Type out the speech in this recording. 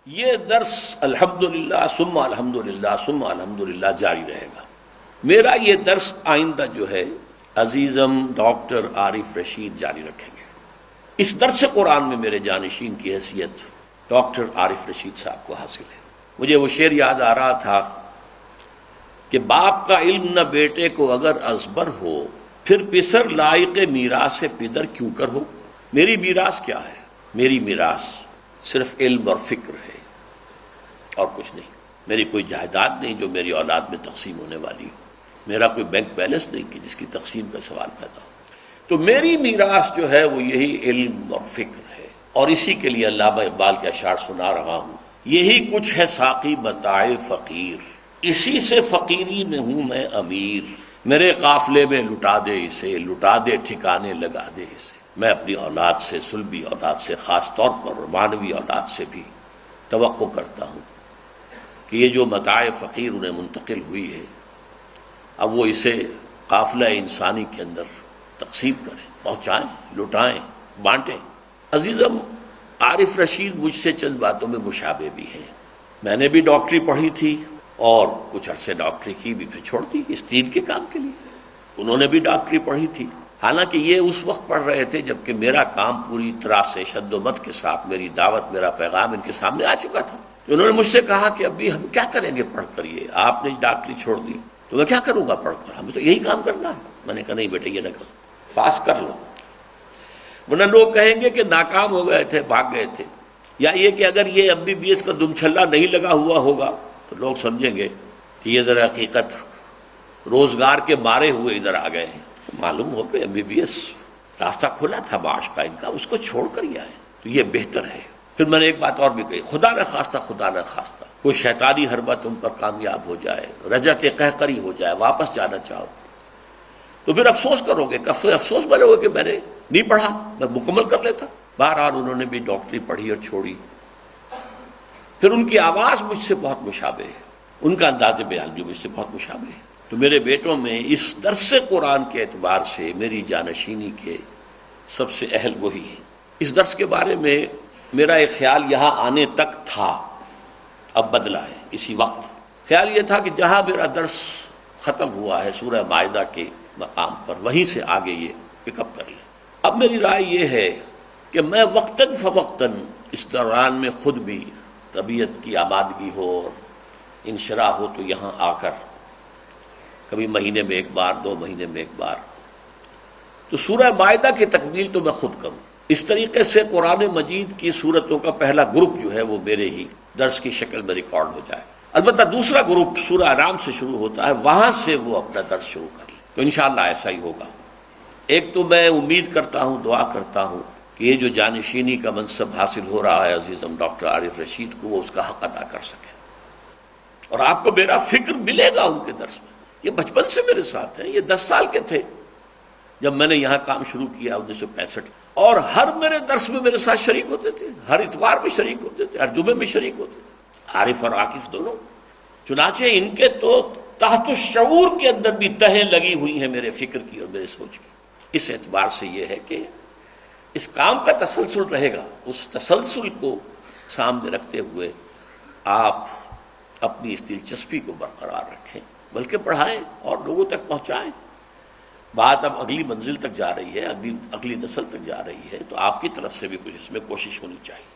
یہ درس الحمدللہ ثم الحمدللہ ثم الحمدللہ جاری رہے گا۔ میرا یہ درس آئندہ جو ہے عزیزم ڈاکٹر عارف رشید جاری رکھیں گے۔ اس درس قرآن میں میرے جانشین کی حیثیت ڈاکٹر عارف رشید صاحب کو حاصل ہے۔ مجھے وہ شعر یاد آ رہا تھا کہ باپ کا علم نہ بیٹے کو اگر ازبر ہو، پھر پسر لائق میراث پدر کیوں کر ہو۔ میری میراث کیا ہے؟ میری میراث صرف علم اور فکر ہے اور کچھ نہیں۔ میری کوئی جائیداد نہیں جو میری اولاد میں تقسیم ہونے والی ہو، میرا کوئی بینک بیلنس نہیں کہ جس کی تقسیم کا سوال پیدا ہو۔ تو میری میراث جو ہے وہ یہی علم اور فکر ہے، اور اسی کے لیے علامہ اقبال کے اشعار سنا رہا ہوں۔ یہی کچھ ہے ساقی متاع فقیر، اسی سے فقیری میں ہوں میں امیر۔ میرے قافلے میں لٹا دے اسے، لٹا دے ٹھکانے لگا دے اسے۔ میں اپنی اولاد سے، سلبی اولاد سے، خاص طور پر مانوی اولاد سے بھی توقع کرتا ہوں کہ یہ جو متاع فقیر انہیں منتقل ہوئی ہے، اب وہ اسے قافلہ انسانی کے اندر تقسیم کریں، پہنچائیں، لٹائیں، بانٹیں۔ عزیزم عارف رشید مجھ سے چند باتوں میں مشابہ بھی ہیں۔ میں نے بھی ڈاکٹری پڑھی تھی اور کچھ عرصے ڈاکٹری کی بھی، پھر چھوڑ دی اس دین کے کام کے لیے۔ انہوں نے بھی ڈاکٹری پڑھی تھی، حالانکہ یہ اس وقت پڑھ رہے تھے جبکہ میرا کام پوری طرح سے شد و مت کے ساتھ، میری دعوت، میرا پیغام ان کے سامنے آ چکا تھا۔ انہوں نے مجھ سے کہا کہ ابھی ہم کیا کریں گے پڑھ کر، یہ آپ نے ڈاکٹری چھوڑ دی تو میں کیا کروں گا پڑھ کر، ہمیں تو یہی کام کرنا ہے۔ میں نے کہا نہیں بیٹے یہ نہ کرو، پاس کر لو، ورنہ لوگ کہیں گے کہ ناکام ہو گئے تھے، بھاگ گئے تھے، یا یہ کہ اگر یہ MBBS کا دم چھلا نہیں لگا ہوا ہوگا تو لوگ سمجھیں گے کہ یہ ذرا حقیقت روزگار کے مارے ہوئے ادھر آ گئے ہیں۔ معلوم ہو کہ MBBS راستہ کھلا تھا معاش کا ان کا، اس کو چھوڑ کر ہی آئے تو یہ بہتر ہے۔ پھر میں نے ایک بات اور بھی کہی، خدا نہ خواستہ، خدا نہ خواستہ کوئی شیطانی حربہ تم پر کامیاب ہو جائے، رجعت قہقری ہو جائے، واپس جانا چاہو تو پھر افسوس کرو گے، افسوس بنو گے کہ میں نے نہیں پڑھا، میں مکمل کر لیتا۔ بہرحال انہوں نے بھی ڈاکٹری پڑھی اور چھوڑی۔ پھر ان کی آواز مجھ سے بہت مشابہ ہے، ان کا انداز بیان بھی مجھ سے بہت مشابہ ہے۔ تو میرے بیٹوں میں اس درس قرآن کے اعتبار سے میری جانشینی کے سب سے اہل وہی ہے۔ اس درس کے بارے میں میرا ایک خیال یہاں آنے تک تھا، اب بدلا ہے۔ اسی وقت خیال یہ تھا کہ جہاں میرا درس ختم ہوا ہے سورہ مائدہ کے مقام پر، وہیں سے آگے یہ پک اپ کر لیں۔ اب میری رائے یہ ہے کہ میں وقتاً فوقتاً اس دوران میں خود بھی طبیعت کی آمادگی ہو اور انشراح ہو تو یہاں آ کر کبھی مہینے میں ایک بار، 2 مہینے میں ایک بار تو سورہ مائدہ کی تکمیل تو میں خود کروں۔ اس طریقے سے قرآن مجید کی سورتوں کا پہلا گروپ جو ہے وہ میرے ہی درس کی شکل میں ریکارڈ ہو جائے۔ البتہ دوسرا گروپ سورہ انعام سے شروع ہوتا ہے، وہاں سے وہ اپنا درس شروع کر لے، تو انشاءاللہ ایسا ہی ہوگا۔ ایک تو میں امید کرتا ہوں، دعا کرتا ہوں کہ یہ جو جانشینی کا منصب حاصل ہو رہا ہے عزیزم ڈاکٹر عارف رشید کو، وہ اس کا حق ادا کر سکے، اور آپ کو میرا فکر ملے گا ان کے درس میں۔ یہ بچپن سے میرے ساتھ ہیں، یہ 10 سال کے تھے جب میں نے یہاں کام شروع کیا 1965، اور ہر میرے درس میں میرے ساتھ شریک ہوتے تھے، ہر اتوار میں شریک ہوتے تھے، ہر جمعے میں شریک ہوتے تھے، عارف اور عاکف دونوں۔ چنانچہ ان کے تو تحت الشعور کے اندر بھی تہیں لگی ہوئی ہیں میرے فکر کی اور میرے سوچ کی۔ اس اعتبار سے یہ ہے کہ اس کام کا تسلسل رہے گا، اس تسلسل کو سامنے رکھتے ہوئے آپ اپنی اس دلچسپی کو برقرار رکھیں، بلکہ پڑھائیں اور لوگوں تک پہنچائیں۔ بات اب اگلی منزل تک جا رہی ہے، اگلی نسل تک جا رہی ہے، تو آپ کی طرف سے بھی کچھ اس میں کوشش ہونی چاہیے۔